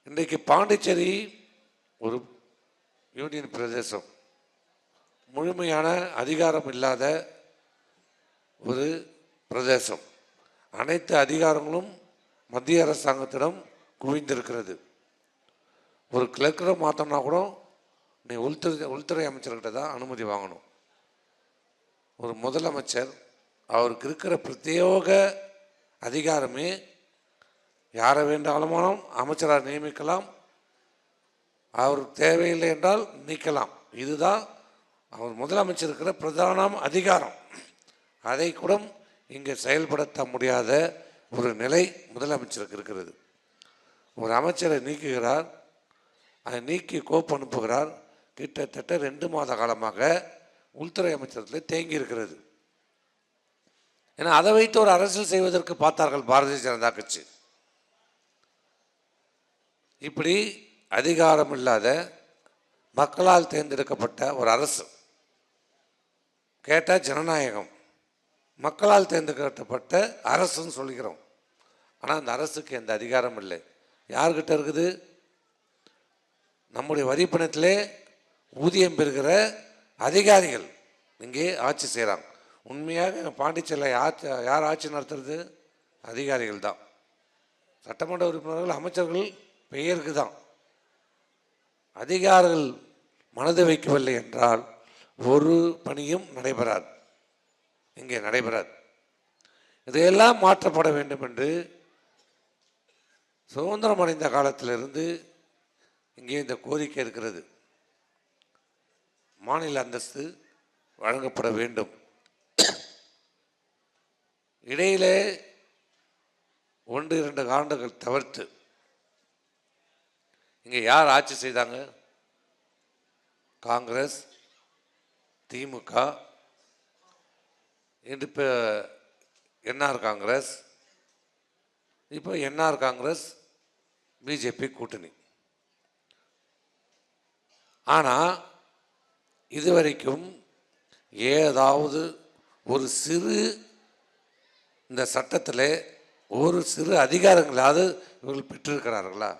இன்றைக்கு பாண்டிச்சேரி ஒரு யூனியன் பிரதேசம், முழுமையான அதிகாரம் இல்லாத ஒரு பிரதேசம். அனைத்து அதிகாரங்களும் மத்திய அரசாங்கத்திடம் குவிந்திருக்கிறது. ஒரு கிளர்க்கரை மாற்றோம்னா கூட நீ உள்துறை அமைச்சர்கிட்ட தான் அனுமதி வாங்கணும். ஒரு முதலமைச்சர் அவருக்கு இருக்கிற பிரத்யேக அதிகாரமே யாரை வேண்டாலும் அமைச்சராக நியமிக்கலாம், அவர் தேவையில்லை என்றால் நீக்கலாம். இதுதான் அவர் முதலமைச்சர் இருக்கிற பிரதான அதிகாரம். அதை கூட இங்கே செயல்படுத்த முடியாத ஒரு நிலை முதலமைச்சருக்கு இருக்கிறது. ஒரு அமைச்சரை நீக்குகிறார், அதை நீக்கி கோப்பு அனுப்புகிறார். கிட்டத்தட்ட 2 மாத காலமாக உள்துறை அமைச்சரத்தில் தேங்கி இருக்கிறது. ஏன்னா அதை வைத்து ஒரு அரசியல் செய்வதற்கு பார்த்தார்கள் பாரதிய ஜனதா கட்சி. இப்படி அதிகாரம் இல்லாத மக்களால் தேர்ந்தெடுக்கப்பட்ட ஒரு அரசு, கேட்டால் ஜனநாயகம், மக்களால் தேர்ந்தெடுக்கப்பட்ட அரசுன்னு சொல்லிக்கிறோம். ஆனால் அந்த அரசுக்கு எந்த அதிகாரம் இல்லை. யார்கிட்ட இருக்குது? நம்முடைய வரி பணத்திலே ஊதியம் பெறுகிற அதிகாரிகள் இங்கே ஆட்சி செய்கிறாங்க. உண்மையாக பாண்டிச்சேரியில் யார் ஆட்சி நடத்துறது? அதிகாரிகள் தான். சட்டமன்ற உறுப்பினர்கள், அமைச்சர்கள் பெயருக்கு தான். அதிகாரிகள் மனது வைக்கவில்லை என்றால் ஒரு பணியும் நடைபெறாது, இங்கே நடைபெறாது. இதையெல்லாம் மாற்றப்பட வேண்டும் என்று சுதந்திரம் அடைந்த காலத்திலிருந்து இங்கே இந்த கோரிக்கை இருக்கிறது. மாநில அந்தஸ்து வழங்கப்பட வேண்டும். இடையிலே 1-2 ஆண்டுகள் தவிர்த்து இங்கே யார் ஆட்சி செய்தாங்க? காங்கிரஸ், திமுக, இன்று இப்போ என்ஆர் காங்கிரஸ், இப்போ என்ஆர் காங்கிரஸ் பிஜேபி கூட்டணி. ஆனால் இதுவரைக்கும் ஏதாவது ஒரு சிறு இந்த சட்டத்தில் ஒரு சிறு அதிகாரங்களாவது இவர்கள் பெற்றிருக்கிறார்களா?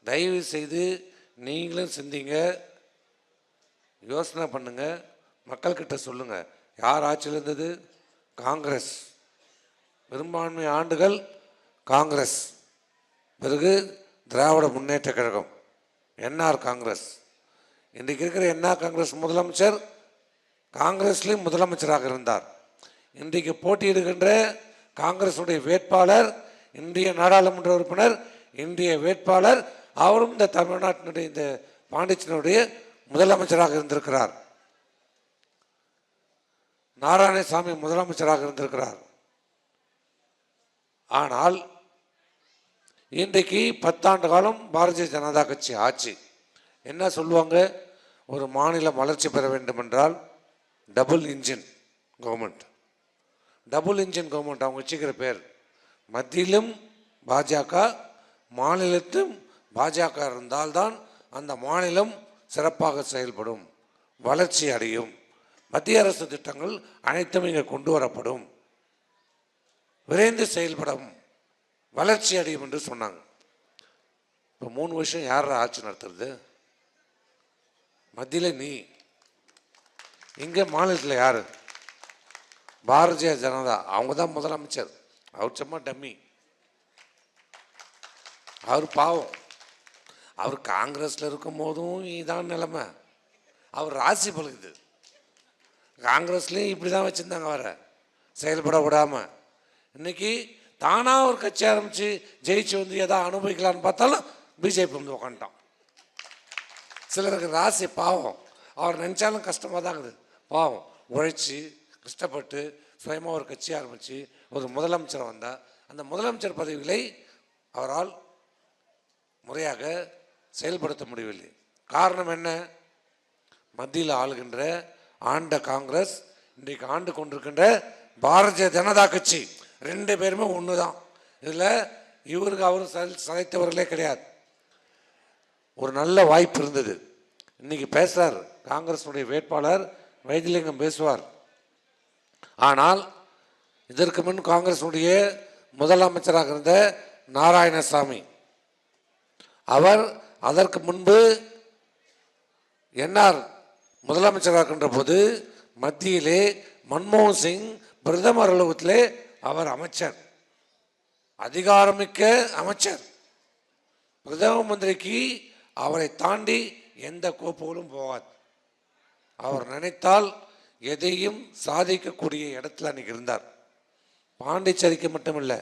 தயவு செய்து நீங்களும் சிந்திங்க, யோசனை பண்ணுங்க, மக்கள்கிட்ட சொல்லுங்க. யார் ஆட்சியில் இருந்தது? காங்கிரஸ். பெரும்பான்மை ஆண்டுகள் காங்கிரஸ். பிறகு திராவிட முன்னேற்ற கழகம், என்ஆர் காங்கிரஸ். இன்றைக்கு இருக்கிற என்ஆர் காங்கிரஸ் முதலமைச்சர் காங்கிரஸ்லேயும் முதலமைச்சராக இருந்தார். இன்றைக்கு போட்டியிடுகின்ற காங்கிரஸுடைய வேட்பாளர், இந்திய நாடாளுமன்ற உறுப்பினர், இந்திய வேட்பாளர், அவரும் இந்த தமிழ்நாட்டினுடைய இந்த பாண்டிச்சேரியினுடைய முதலமைச்சராக இருந்திருக்கிறார். நாராயணசாமி முதலமைச்சராக இருந்திருக்கிறார். ஆனால் இன்றைக்கு 10 ஆண்டு காலம் பாரதிய ஜனதா கட்சி ஆட்சி. என்ன சொல்லுவாங்க? ஒரு மாநிலம் வளர்ச்சி பெற வேண்டும் என்றால் double engine government. Double engine government அவங்க வச்சுக்கிற பேர். மத்தியிலும் பாஜக, மாநிலத்திலும் பாஜக இருந்தால்தான் அந்த மாநிலம் சிறப்பாக செயல்படும், வளர்ச்சி அடையும். மத்திய அரசு திட்டங்கள் அனைத்தும் இங்கே கொண்டு வரப்படும், விரைந்து செயல்படும், வளர்ச்சி அடையும் என்று சொன்னாங்க. இப்போ 3 வருஷம் யார் ஆட்சி நடத்துறது? மத்தியில் நீ, இங்கே மாநிலத்தில் யார்? பாரதிய ஜனதா. அவங்க தான் முதலமைச்சர். அவர் சும்மா டம்மி. அவர் பாவம். அவர் காங்கிரஸில் இருக்கும் போதும் இதான் நிலைமை. அவர் ராசி பழுகுது. காங்கிரஸ்லேயும் இப்படி தான் வச்சுருந்தாங்க அவரை, செயல்பட விடாமல். இன்னைக்கு தானாக ஒரு கட்சி ஆரம்பித்து ஜெயிச்சு வந்து எதாவது அனுபவிக்கலான்னு பார்த்தாலும் பிஜேபி வந்து உக்காண்டான். சிலருக்கு ராசி பாவம். அவர் நினச்சாலும் கஷ்டமாக தான் இருக்குது. பாவம் உழைச்சி கஷ்டப்பட்டு சுயமாக ஒரு கட்சி ஆரம்பித்து ஒரு முதலமைச்சர் வந்தால் அந்த முதலமைச்சர் பதவிகளை அவரால் முறையாக செயல்படுத்த முடியவில்லை. காரணம் என்ன? மத்தியில் ஆளுகின்ற ஆண்ட காங்கிரஸ், இன்றைக்கு ஆண்டு கொண்டிருக்கின்ற பாரதிய ஜனதா கட்சி, 2 பேருமே ஒன்று தான். இதில் இவருக்கு அவரும் சளைத்தவர்களே கிடையாது. ஒரு நல்ல வாய்ப்பு இருந்தது. இன்னைக்கு பேசுகிறார் காங்கிரஸுடைய வேட்பாளர் வைத்திலிங்கம் பேசுவார். ஆனால் இதற்கு முன் காங்கிரஸுடைய முதலமைச்சராக இருந்த நாராயணசாமி அவர் அதற்கு முன்பு என்ஆர் முதலமைச்சராக இருக்கின்ற போது மத்தியிலே மன்மோகன் சிங் பிரதமர் அலுவலகத்திலே அவர் அமைச்சர், அதிகாரமிக்க அமைச்சர். பிரதம மந்திரிக்கு அவரை தாண்டி எந்த கோப்புகளும் போகாது. அவர் நினைத்தால் எதையும் சாதிக்கக்கூடிய இடத்துல அன்னைக்கு இருந்தார். பாண்டிச்சேரிக்கு மட்டுமில்லை,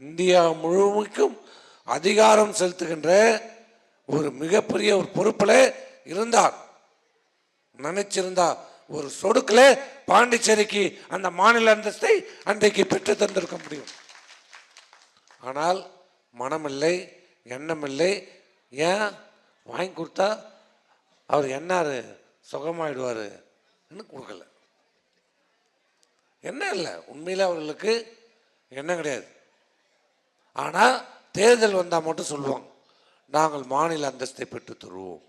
இந்தியா முழுமைக்கும் அதிகாரம் செலுத்துகின்ற ஒரு மிகப்பெரிய ஒரு பொறுப்பில் இருந்தார். நினைச்சிருந்தா ஒரு சொடுக்கில் பாண்டிச்சேரிக்கு அந்த மாநில அந்தஸ்தை அன்றைக்கு பெற்று தந்திருக்க முடியும். ஆனால் மனமில்லை, எண்ணமில்லை. ஏன் வாங்கி கொடுத்தா அவர் என்னாரு சுகமாயிடுவார் கொடுக்கல. என்ன இல்லை, உண்மையில் அவர்களுக்கு என்ன கிடையாது. ஆனால் தேர்தல் வந்தால் மட்டும் சொல்லுவாங்க, நாங்கள் மாநில அந்தஸ்தை பெற்று தருவோம்.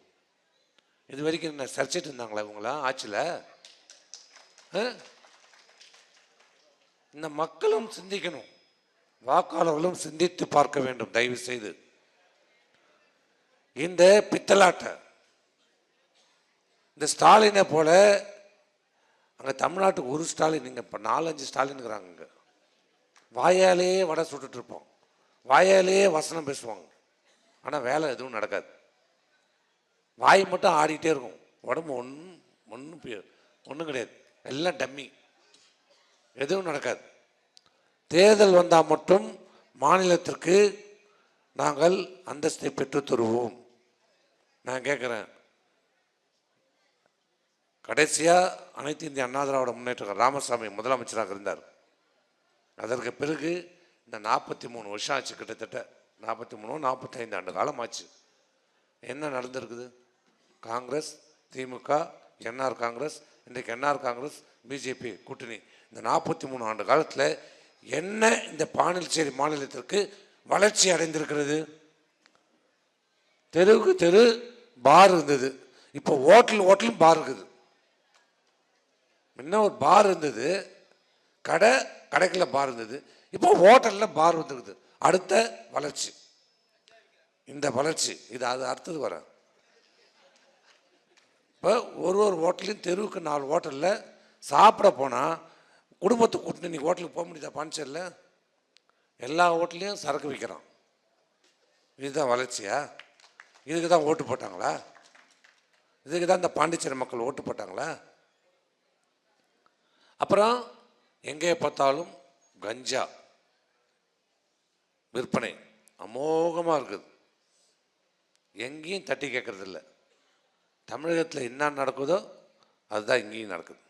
இது வரைக்கும் என்ன சரிச்சிட்டு இருந்தாங்களா இவங்களாம் ஆட்சியில்? இந்த மக்களும் சிந்திக்கணும், வாக்காளர்களும் சிந்தித்து பார்க்க வேண்டும். தயவு செய்து இந்த பித்தலாட்டை, இந்த ஸ்டாலினை போல அங்கே தமிழ்நாட்டுக்கு ஒரு ஸ்டாலின், இங்கே இப்போ 4-5 ஸ்டாலின்ங்கிறாங்க. இங்கே வாயாலேயே வடை சுட்டுட்டு இருப்போம், வாயாலேயே வசனம் பேசுவாங்க, ஆனால் வேலை எதுவும் நடக்காது. வாய் மட்டும் ஆடிட்டே இருக்கும், உடம்பு ஒன்றும் கிடையாது, எல்லாம் டம்மி, எதுவும் நடக்காது. தேர்தல் வந்தால் மட்டும் மாநிலத்திற்கு நாங்கள் அந்தஸ்தை பெற்று தருவோம். நான் கேட்குறேன், கடைசியாக அனைத்து இந்திய அண்ணா திராவிட முன்னேற்ற ராமசாமி முதலமைச்சராக இருந்தார். அதற்கு பிறகு இந்த 43 வருஷம் ஆச்சு, கிட்டத்தட்ட 43-45 ஆண்டு காலம் ஆச்சு. என்ன நடந்திருக்குது? காங்கிரஸ், திமுக, என்ஆர் காங்கிரஸ், இன்றைக்கு என்ஆர் காங்கிரஸ், பிஜேபி கூட்டணி. இந்த 43 ஆண்டு காலத்தில் என்ன இந்த பாண்டிச்சேரி மாநிலத்திற்கு வளர்ச்சி அடைந்திருக்கிறது? தெருவுக்கு தெரு பார் இருந்தது, இப்போ ஹோட்டலும் பார் இருக்குது. முன்ன ஒரு பார் இருந்தது, கடைக்குள்ள பார் இருந்தது, இப்போ ஹோட்டலில் பார் வந்துருக்குது. அடுத்த வளர்ச்சி இந்த வளர்ச்சி, இது அது அடுத்தது வர. இப்போ ஒரு ஹோட்டலையும் தெருவுக்கு 4 ஹோட்டலில் சாப்பிட போனால் குடும்பத்தை கூட்டிட்டு இன்னைக்கு ஹோட்டலுக்கு போக முடியுதா? பாண்டிச்சேரியில் எல்லா ஹோட்டல்லையும் சரக்கு விற்கிறான். இதுதான் வளர்ச்சியா? இதுக்கு தான் ஓட்டு போட்டாங்களா? இதுக்கு தான் இந்த பாண்டிச்சேரி மக்கள் ஓட்டு போட்டாங்களா? அப்புறம் எங்கே பார்த்தாலும் கஞ்சா விற்பனை அமோகமாக இருக்குது, எங்கேயும் தட்டி கேட்கறது இல்லை. தமிழகத்தில் என்ன நடக்குதோ அதுதான் இங்கேயும் நடக்குது.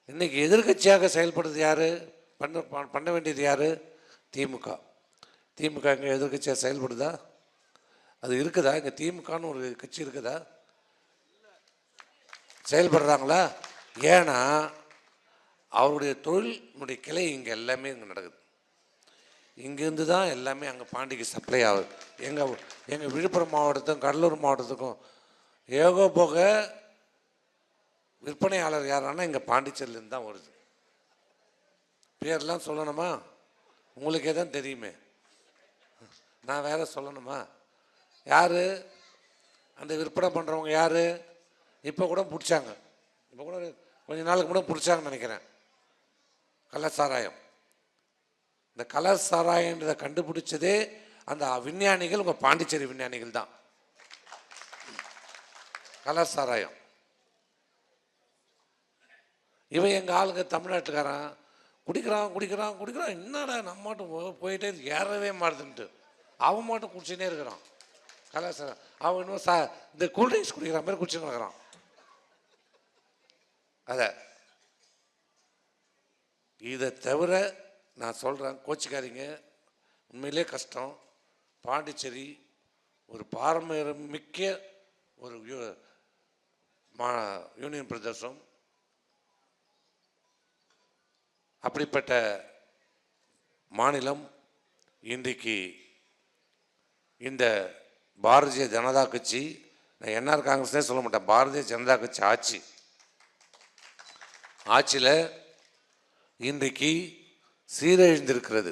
இன்னைக்கு எதிர்கட்சியாக செயல்படுறது யாரு? பண்ண வேண்டியது யாரு? திமுக. திமுக இங்கே எதிர்கட்சியாக செயல்படுதா? அது இருக்குதா? இங்கே திமுகன்னு ஒரு கட்சி இருக்குதா? செயல்படுறாங்களா? ஏன்னா அவருடைய தொழிலுடைய கிளை இங்கே எல்லாமே இங்கே நடக்குது. இங்கேருந்து தான் எல்லாமே அங்கே பாண்டிக்கு சப்ளை ஆகுது. எங்கள் விழுப்புரம் மாவட்டத்துக்கும் கடலூர் மாவட்டத்துக்கும் ஏகோபோக விற்பனையாளர் யாரானா இங்கே பாண்டிச்சேரியிலேருந்து தான் வருது. பேர்லாம் சொல்லணுமா? உங்களுக்கே தான் தெரியுமே, நான் வேற சொல்லணுமா? யார் அந்த விற்பனை பண்ணுறவங்க? யார்? இப்போ கூட பிடிச்சாங்க, இப்போ கூட கொஞ்ச நாளுக்கு கூட பிடிச்சாங்கன்னு நினைக்கிறேன். கலர் சாராயம். இந்த கலர் சாராயன்றதை கண்டுபிடிச்சதே அந்த விஞ்ஞானிகள், உங்கள் பாண்டிச்சேரி விஞ்ஞானிகள் தான். கலர் சாராயம். இவன் எங்கள் ஆளுங்க தமிழ்நாட்டுக்காரன் குடிக்கிறான், என்னடா நம்ம மட்டும் போயிட்டே ஏறவே மாறுதுன்ட்டு அவன் மட்டும் குடிச்சுனே இருக்கிறான். கலர் சாராயம். அவன் இன்னும் இந்த கூல்ட்ரிங்க்ஸ் குடிக்கிற மாதிரி குடிச்சுன்னு இருக்கிறான். இதை தவிர நான் சொல்கிறேன், கோச்சிக்காதீங்க, உண்மையிலே கஷ்டம். பாண்டிச்சேரி ஒரு பாரம்பரியம் மிக்க ஒரு யூனியன் பிரதேசம். அப்படிப்பட்ட மாநிலம் இன்றைக்கு இந்த பாரதிய ஜனதா கட்சி, நான் என்ஆர் காங்கிரஸ்னே சொல்ல மாட்டேன், பாரதிய ஜனதா கட்சி ஆட்சியில் இன்றைக்கு சீரழிந்திருக்கிறது.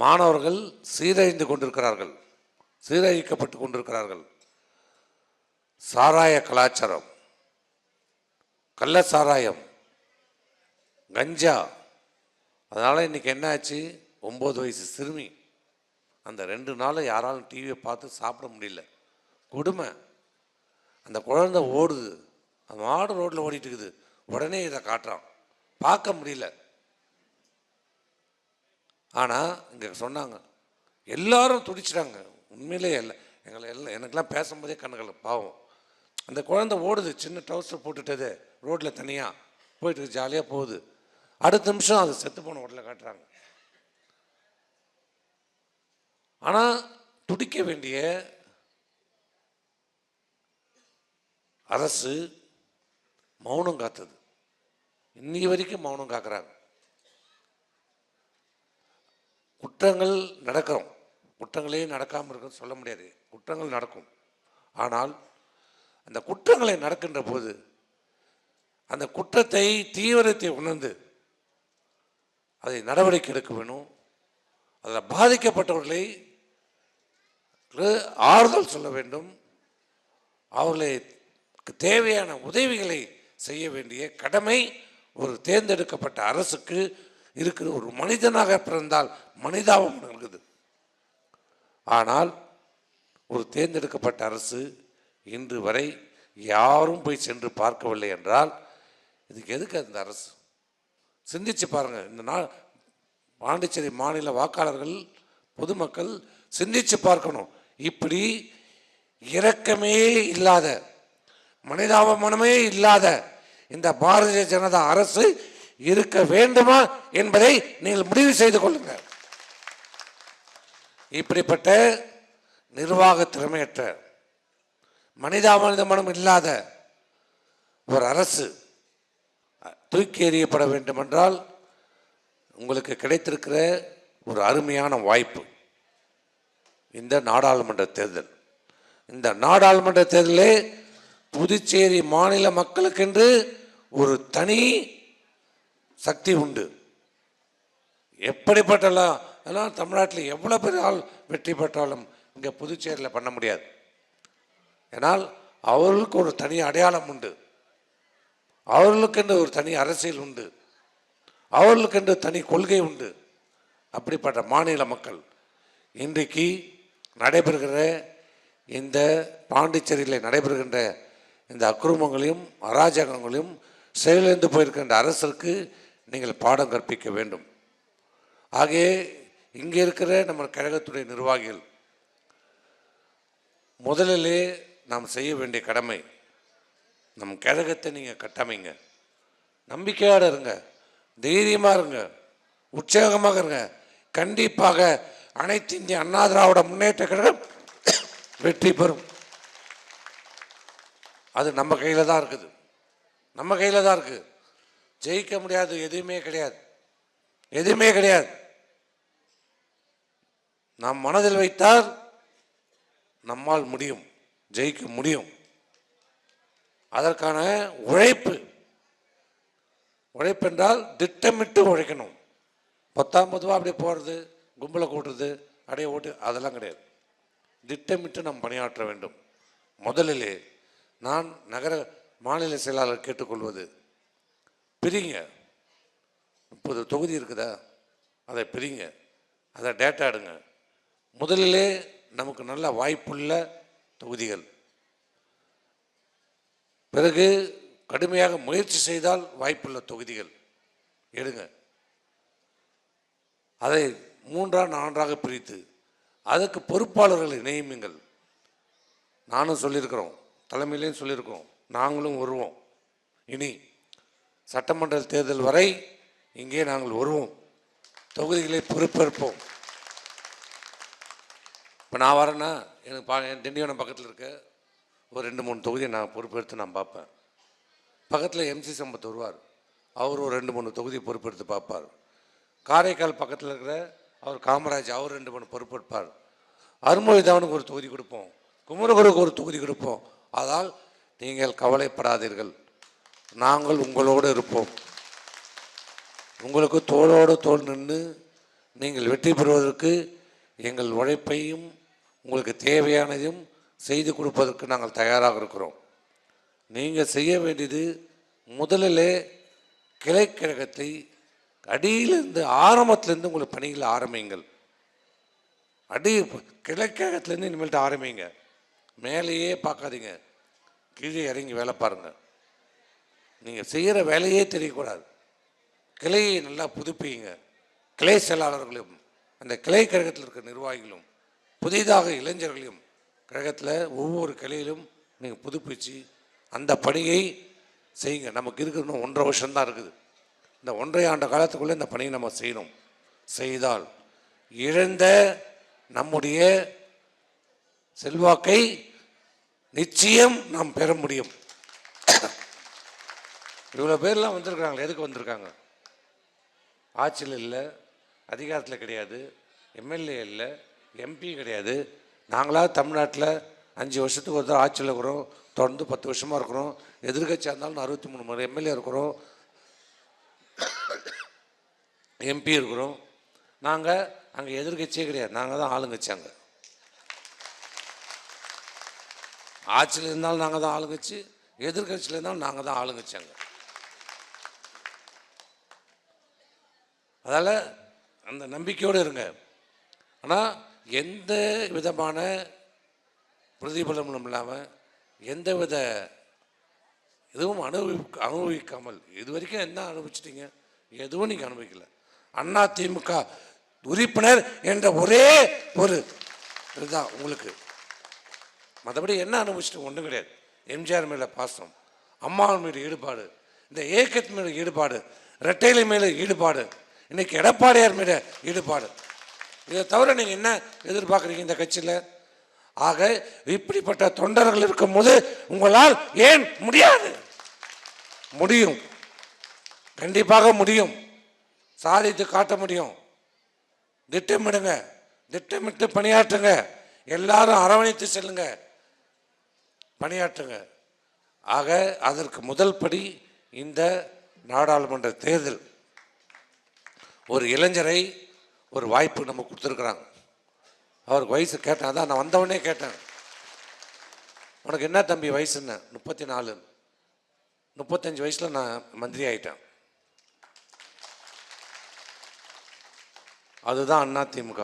மாணவர்கள் சீரழிந்து கொண்டிருக்கிறார்கள், சீரழிக்கப்பட்டு கொண்டிருக்கிறார்கள். சாராய கலாச்சாரம், கள்ள சாராயம், கஞ்சா. அதனால் இன்றைக்கி என்ன ஆச்சு, 9 வயசு சிறுமி அந்த 2 நாள் யாராலும் டிவியை பார்த்து சாப்பிட முடியல. கொடுமை. அந்த குழந்தை ஓடுது, அந்த மாடு ரோட்டில் ஓடிட்டு இருக்குது, உடனே இதை காட்டுறான், பார்க்க முடியல. ஆனால் இங்கே சொன்னாங்க, எல்லாரும் துடிச்சிட்டாங்க. உண்மையிலே இல்லை, எனக்கெல்லாம் பேசும்போதே கண்ணுகள் பாவம். அந்த குழந்தை ஓடுது, சின்ன ட்ரௌசர் போட்டுட்டது, ரோட்டில் தனியாக போயிட்டு ஜாலியாக போகுது. அடுத்த நிமிஷம் அது செத்து போன ரோட்டில் காட்டுறாங்க. ஆனால் துடிக்க வேண்டிய அரசு மௌனம் காத்தது. இன்னைக்கு வரைக்கும் மௌனம் காக்குறாங்க. குற்றங்கள் நடக்கிறோம், குற்றங்களே நடக்காமல் இருக்குன்னு சொல்ல முடியாது, குற்றங்கள் நடக்கும். ஆனால் அந்த குற்றங்களை நடக்கின்ற போது அந்த குற்றத்தை தீவிரத்தை உணர்ந்து அதை நடவடிக்கை எடுக்க வேணும். அதில் பாதிக்கப்பட்டவர்களை ஆறுதல் சொல்ல வேண்டும். அவர்களுக்கு தேவையான உதவிகளை செய்ய வேண்டிய கடமை ஒரு தேர்ந்தெடுக்கப்பட்ட அரசுக்கு இருக்கிற. ஒரு மனிதனாக பிறந்தால் மனிதாபம் இருக்குது. ஆனால் ஒரு தேர்ந்தெடுக்கப்பட்ட அரசு இன்று வரை யாரும் போய் சென்று பார்க்கவில்லை என்றால் இதுக்கு எதுக்கு அந்த அரசு? சிந்திச்சு பாருங்க. இந்த பாண்டிச்சேரி மாநில வாக்காளர்கள், பொதுமக்கள் சிந்திச்சு பார்க்கணும். இப்படி இரக்கமே இல்லாத, மனிதாபமானமே இல்லாத இந்த பாரதிய ஜனதா அரசு இருக்க வேண்டுமா என்பதை நீங்கள் முடிவு செய்து கொள்ளுங்கள். இப்படிப்பட்ட நிர்வாக திறமையற்ற, மனிதாபமானம் இல்லாத ஒரு அரசு தூக்கி எறியப்பட வேண்டும் என்றால் உங்களுக்கு கிடைத்திருக்கிற ஒரு அருமையான வாய்ப்பு இந்த நாடாளுமன்ற தேர்தல். இந்த நாடாளுமன்ற தேர்தலே புதுச்சேரி மாநில மக்களுக்கென்று ஒரு தனி சக்தி உண்டு. எப்படிப்பட்ட தமிழ்நாட்டில் எவ்வளோ பெரிய ஆள் வெற்றி பெற்றாலும் இங்கே புதுச்சேரியில் பண்ண முடியாது. ஏன்னால் அவர்களுக்கு ஒரு தனி அடையாளம் உண்டு, அவர்களுக்கென்று ஒரு தனி அரசியல் உண்டு, அவர்களுக்கென்று தனி கொள்கை உண்டு. அப்படிப்பட்ட மாநில மக்கள் இன்றைக்கு நடைபெறுகிற இந்த பாண்டிச்சேரியில் நடைபெறுகின்ற இந்த அக்கிரமங்களையும் அராஜகங்களையும் செயலிழந்து போயிருக்கின்ற அரசுக்கு நீங்கள் பாடம் கற்பிக்க வேண்டும். ஆகவே இங்கே இருக்கிற நம்ம கழகத்துடைய நிர்வாகிகள் முதலிலே நாம் செய்ய வேண்டிய கடமை, நம் கழகத்தை நீங்கள் கட்டமைங்க, நம்பிக்கையோடு இருங்க, தைரியமாக இருங்க, உற்சாகமாக இருங்க. கண்டிப்பாக அனைத்து இந்திய அண்ணா திராவிட முன்னேற்ற கழகம் வெற்றி பெறும். அது நம்ம கையில் தான் இருக்குது, நம்ம கையில் தான் இருக்குது. ஜெயிக்க முடியாது எதுவுமே கிடையாது, எதுவுமே கிடையாது. நாம் மனதில் வைத்தால் நம்மால் முடியும், ஜெயிக்க முடியும். அதற்கான உழைப்பென்றால் திட்டமிட்டு உழைக்கணும். 19 அப்படியே போகிறது, கும்பலை கூட்டுறது, அப்படியே ஓட்டு, அதெல்லாம் கிடையாது. திட்டமிட்டு நாம் பணியாற்ற வேண்டும். முதலிலே நான் நகர மாநில செயலாளர் கேட்டுக்கொள்வது, பிரிங்க. 30 தொகுதி இருக்குதா, அதை பிரிங்க, அதை டேட்டா எடுங்க. முதலிலே நமக்கு நல்ல வாய்ப்புள்ள தொகுதிகள், பிறகு கடுமையாக முயற்சி செய்தால் வாய்ப்புள்ள தொகுதிகள் எடுங்க. அதை 3-4 பிரித்து அதுக்கு பொறுப்பாளர்களை நியமிங்கள். நானும் சொல்லியிருக்கிறோம், தலைமையிலையும் சொல்லியிருக்கிறோம், நாங்களும் வருவோம். இனி சட்டமன்ற தேர்தல் வரை இங்கே நாங்கள் வருவோம், தொகுதிகளை பொறுப்பேற்போம். இப்போ நான் வரேன்னா எனக்கு திண்டிவனம் பக்கத்தில் இருக்க ஒரு 2-3 தொகுதியை நான் பொறுப்பெடுத்து நான் பார்ப்பேன். பக்கத்தில் MC சம்பத் வருவார், அவர் ஒரு 2-3 தொகுதி பொறுப்பெடுத்து பார்ப்பார். காரைக்கால் பக்கத்தில் இருக்கிற அவர் காமராஜ், அவர் 2-3 பொறுப்பெடுப்பார். அருமொழிதாவனுக்கு ஒரு தொகுதி கொடுப்போம், குமரகுருக்கு ஒரு தொகுதி கொடுப்போம். அதால் நீங்கள் கவலைப்படாதீர்கள், நாங்கள் உங்களோடு இருப்போம். உங்களுக்கு தோளோடு தோள் நின்று நீங்கள் வெற்றி பெறுவதற்கு எங்கள் உழைப்பையும் உங்களுக்கு தேவையானதையும் செய்து கொடுப்பதற்கு நாங்கள் தயாராக இருக்கிறோம். நீங்கள் செய்ய வேண்டியது முதலில் கிளைக்கழகத்தை அடியிலிருந்து ஆரம்பத்திலேருந்து உங்களுக்கு பணிகளை ஆரம்பிங்கள். கிளைக்கழகத்திலேருந்து இனிமேல்ட்டு ஆரம்பிங்க. மேலேயே பார்க்காதீங்க, கீழே இறங்கி வேலை பாருங்கள். நீங்கள் செய்கிற வேலையே தெரியக்கூடாது. கிளையை நல்லா புதுப்பிங்க. கிளை செயலாளர்களும் அந்த கிளை கழகத்தில் இருக்கிற நிர்வாகிகளும் புதிதாக இளைஞர்களையும் கழகத்தில் ஒவ்வொரு கிளையிலும் நீங்கள் புதுப்பிச்சு அந்த பணியை செய்யுங்க. நமக்கு இருக்கிற 1.5 வருஷம்தான் இருக்குது. இந்த 1.5 ஆண்டு காலத்துக்குள்ளே இந்த பணியை நம்ம செய்யணும். செய்தால் இழந்த நம்முடைய செல்வாக்கை நிச்சயம் நாம் பெற முடியும். இவ்வளோ பேர்லாம் வந்திருக்காங்களே, எதுக்கு வந்திருக்காங்க? ஆட்சியில் இல்லை, அதிகாரத்தில் கிடையாது, எம்எல்ஏ இல்லை, எம்பி கிடையாது. நாங்களாக தமிழ்நாட்டில் 5 வருஷத்துக்கு ஒரு ஆட்சியில் இருக்கிறோம், தொடர்ந்து 10 வருஷமாக இருக்கிறோம். எதிர்கட்சியாக இருந்தாலும் 63 முறை எம்எல்ஏ இருக்கிறோம், எம்பி இருக்கிறோம். நாங்கள் அங்கே எதிர்கட்சியே கிடையாது, நாங்கள் தான் ஆளுங்கட்சி. அங்கே ஆட்சியில் இருந்தாலும் நாங்கள் தான் ஆளுங்கட்சி, எதிர்கட்சியில் இருந்தாலும் நாங்கள் தான் ஆளுங்கட்சி. அங்கே அதால் அந்த நம்பிக்கையோடு இருங்க. ஆனால் எந்த விதமான பிரதிபலனும் இல்லாமல், எந்த வித எதுவும் அனுபவிக்காமல், இது வரைக்கும் என்ன அனுபவிச்சிட்டீங்க? எதுவும் நீங்கள் அனுபவிக்கல. அதிமுக உறுப்பினர் என்ற ஒரே ஒரு இதுதான் உங்களுக்கு. மற்றபடி என்ன அனுபவிச்சுட்டு ஒன்றும் கிடையாது. எம்ஜிஆர் மேலே பாசம், அம்மாவின் மீது ஈடுபாடு, இந்த ஏக்கத்து மேலே ஈடுபாடு, ரெட்டைலை மேலே ஈடுபாடு, இன்னைக்கு எடப்பாடியார் மீது ஈடுபாடு. இதை தவிர நீங்கள் என்ன எதிர்பார்க்குறீங்க இந்த கட்சியில்? ஆக இப்படிப்பட்ட தொண்டர்கள் இருக்கும்போது உங்களால் ஏன் முடியாது? முடியும், கண்டிப்பாக முடியும், சாதித்து காட்ட முடியும். திட்டமிடுங்க, திட்டமிட்டு பணியாற்றுங்க, எல்லாரும் அரவணைத்து செல்லுங்க, பணியாற்றுங்க. ஆக அதற்கு முதல் படி இந்த நாடாளுமன்ற தேர்தல். ஒரு இளைஞரை ஒரு வாய்ப்பு நம்ம கொடுத்துருக்குறாங்க. அவருக்கு வயசு கேட்டேன், அதான் நான் வந்தவொடனே கேட்டேன், உனக்கு என்ன தம்பி வயசுன்னு? 34. 35 வயசில் நான் மந்திரி ஆகிட்டேன். அதுதான் அதிமுக.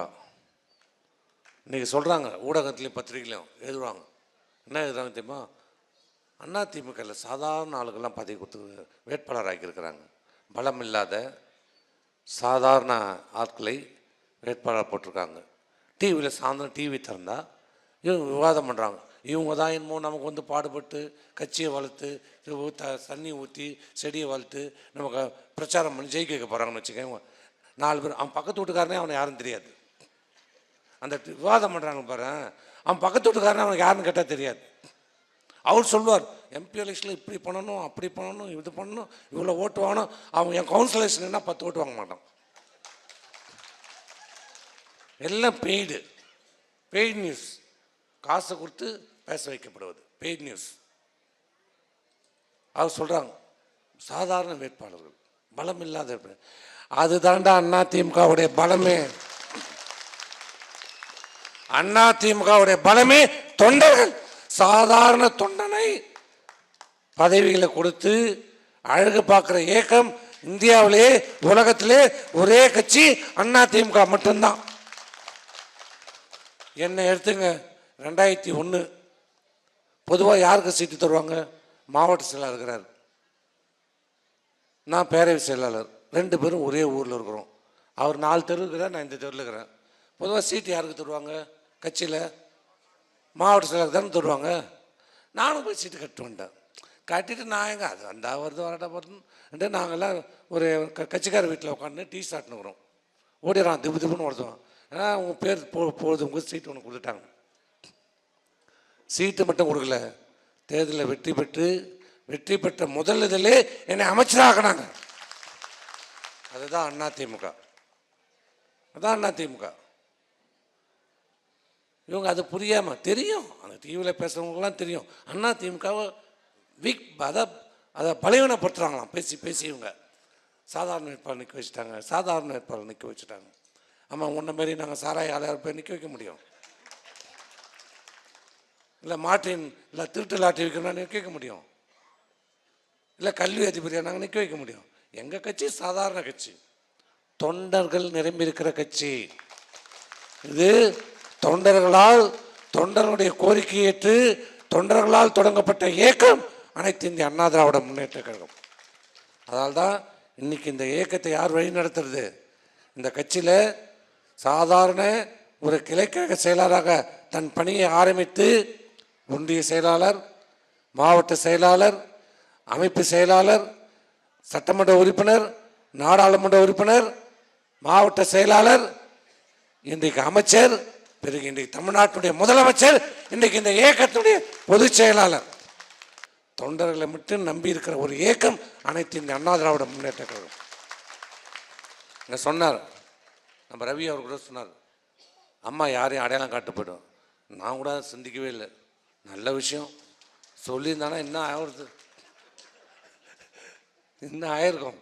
இன்றைக்கி சொல்கிறாங்க, ஊடகத்துலேயும் பத்திரிகையிலையும் எழுதுவாங்க. என்ன எழுதுறாங்க தெரியுமா? அதிமுகவில் சாதாரண ஆளுகள்லாம் பதவி கொடுத்து வேட்பாளர் ஆக்கியிருக்கிறாங்க. பலம் இல்லாத சாதாரண ஆட்களை வேட்பாளர் போட்டிருக்காங்க. டிவியில் சாயந்தரம் டிவி திறந்தா இவங்க விவாதம் பண்ணுறாங்க. இவங்க தான் என்னமோ நமக்கு வந்து பாடுபட்டு கட்சியை வளர்த்து தண்ணி ஊற்றி செடியை வளர்த்து நமக்கு பிரச்சாரம் பண்ணி ஜெயிக்க வைக்க போகிறாங்கன்னு வச்சுக்கோங்க. 4 பேர், அவன் பக்கத்து வீட்டுக்காரனே அவனை யாரும் தெரியாது. அந்த விவாதம் பண்ணுறாங்க பாரு, அவன் பக்கத்து வீட்டுக்காரனே அவனுக்கு யாருன்னு கேட்டால் தெரியாது. அவர் சொல்லுவார், எம்பி எலெக்ஷனில் இப்படி பண்ணணும், அப்படி பண்ணணும், இது பண்ணணும், இவ்வளோ ஓட்டு வாங்கணும். அவன் என் கவுன்சிலேஷன்னா 10 ஓட்டு வாங்க மாட்டான். எல்லாம் பெய்டு நியூஸ், காசை கொடுத்து பேச வைக்கப்படுவது பெய்டு நியூஸ். அவர் சொல்கிறாங்க சாதாரண வேட்பாளர்கள், பலம் இல்லாத. அதுதான்டா அதிமுகவுடைய பலமே. அதிமுகவுடைய பலமே தொண்டர்கள். சாதாரண தொண்டனை பதவிகளை கொடுத்து அழகு பார்க்குற இயக்கம் இந்தியாவிலே உலகத்திலே ஒரே கட்சி அதிமுக மட்டும்தான். என்ன எடுத்துங்க, 2001 பொதுவாக யாருக்கு சீட்டு தருவாங்க? மாவட்ட செயலாளர் இருக்கிறார், நான் பேரவை செயலாளர், 2 பேரும் ஒரே ஊரில் இருக்கிறோம். அவர் 4 தெரு இருக்கிறார், நான் இந்த தெருவில் இருக்கிறேன். பொதுவாக சீட்டு யாருக்கு தருவாங்க? கட்சியில் மாவட்ட செயலாளர் தானே தருவாங்க. நானும் போய் சீட்டு கட்டு வந்துட்டேன். கட்டிட்டு நான் எங்கே அது அந்த வருது வரட்ட போகிறதுன்னு நாங்கள்லாம் ஒரு கட்சிக்கார வீட்டில் உட்காந்து டீ சாப்பிட்டுக்கிறோம். ஓடிடுறான் திப்பு திப்புன்னு ஒருத்தவன். ஏன்னா உங்கள் பேர் போகுது, உங்களுக்கு சீட்டு ஒன்று கொடுத்துட்டாங்க. சீட்டு மட்டும் கொடுக்கல, தேர்தலில் வெற்றி பெற்ற முதல் இதிலே என்னை அமைச்சராகினாங்க. அதுதான் அதிமுக. அதான் அதிமுக. இவங்க அது புரியாமல் தெரியும், அந்த டிவியில் பேசுகிறவங்களாம் தெரியும் அதிமுகவை வீக், அதை பலவீனப்படுத்துகிறாங்களாம் பேசி இவங்க. சாதாரண வேட்பாளர் நிற்க வச்சுட்டாங்க. ஆமாம் உன்ன மாரி நாங்கள் சாராய ஆலையார் போய் நிற்க வைக்க முடியும்? இல்லை மார்ட்டின் இல்லை திருட்டு லாட்டி வைக்கணும்னா நிற்க வைக்க முடியும்? இல்லை கல்வி அதிபதியாக நாங்கள் நிற்க வைக்க முடியும்? எங்கள் கட்சி சாதாரண கட்சி, தொண்டர்கள் நிரம்பி இருக்கிற கட்சி. இது தொண்டர்களுடைய கோரிக்கை ஏற்று தொண்டர்களால் தொடங்கப்பட்ட இயக்கம் அனைத்து இந்திய அண்ணா திராவிட முன்னேற்ற கழகம். அதனால்தான் இன்னைக்கு இந்த இயக்கத்தை யார் வழி நடத்துறது? இந்த கட்சியில் சாதாரண ஒரு கிளைக்கழக செயலாளராக தன் பணியை ஆரம்பித்து ஒன்றிய செயலாளர், மாவட்ட செயலாளர், அமைப்பு செயலாளர், சட்டமன்ற உறுப்பினர், நாடாளுமன்ற உறுப்பினர், மாவட்ட செயலாளர், இன்றைக்கு அமைச்சர், பிறகு இன்றைக்கு தமிழ்நாட்டுடைய முதலமைச்சர், இன்றைக்கு இந்த இயக்கத்துடைய பொதுச் செயலாளர். தொண்டர்களை மட்டும் நம்பி இருக்கிற ஒரு இயக்கம் அனைத்து இந்த அண்ணா திராவிட முன்னேற்ற கழகம். இங்கே சொன்னார், நம்ம ரவி அவர் கூட சொன்னார், அம்மா யாரையும் அடையாளம் காட்டு போய்டும். நான் கூட சிந்திக்கவே இல்லை. நல்ல விஷயம் சொல்லியிருந்தானா என்ன ஆகுறது, என்ன ஆயிருக்கும்.